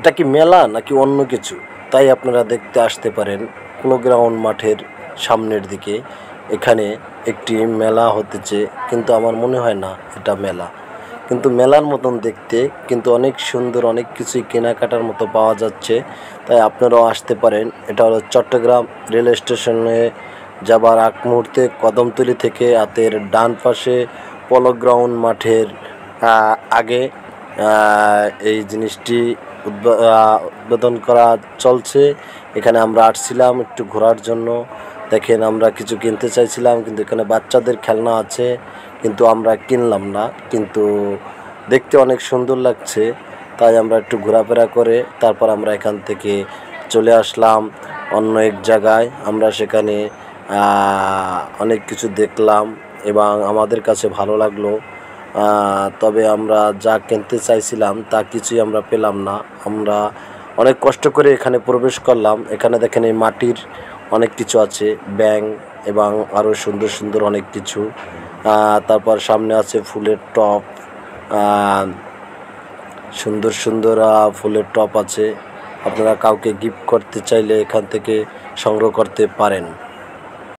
এটা কি মেলা নাকি অন্য কিছু, তাই আপনারা দেখতে আসতে পারেন কোনো গ্রাউন্ড মাঠের সামনের দিকে। এখানে একটি মেলা হতেছে, কিন্তু আমার মনে হয় না এটা মেলা, কিন্তু মেলার মতন দেখতে, কিন্তু অনেক সুন্দর, অনেক কিছুই কেনাকাটার মতো পাওয়া যাচ্ছে। তাই আপনারাও আসতে পারেন। এটা হলো চট্টগ্রাম রেল স্টেশনে যাবার আগ মুহূর্তে কদমতলী থেকে হাতের ডান পাশে পলো গ্রাউন্ড মাঠের আগে এই জিনিসটি উদ্বোধন করা চলছে। এখানে আমরা আসছিলাম একটু ঘোরার জন্য। দেখেন, আমরা কিছু কিনতে চাইছিলাম, কিন্তু এখানে বাচ্চাদের খেলনা আছে, কিন্তু আমরা কিনলাম না। কিন্তু দেখতে অনেক সুন্দর লাগছে, তাই আমরা একটু ঘোরাফেরা করে তারপর আমরা এখান থেকে চলে আসলাম অন্য এক জায়গায়। আমরা সেখানে অনেক কিছু দেখলাম এবং আমাদের কাছে ভালো লাগলো। তবে আমরা যা কিনতে চাইছিলাম তা কিছুই আমরা পেলাম না। আমরা অনেক কষ্ট করে এখানে প্রবেশ করলাম। এখানে দেখেন এই মাটির অনেক কিছু আছে, ব্যাঙ এবং আরও সুন্দর সুন্দর অনেক কিছু। তারপর সামনে আছে ফুলের টব, সুন্দর সুন্দর ফুলের টব আছে। আপনারা কাউকে গিফট করতে চাইলে এখান থেকে সংগ্রহ করতে পারেন।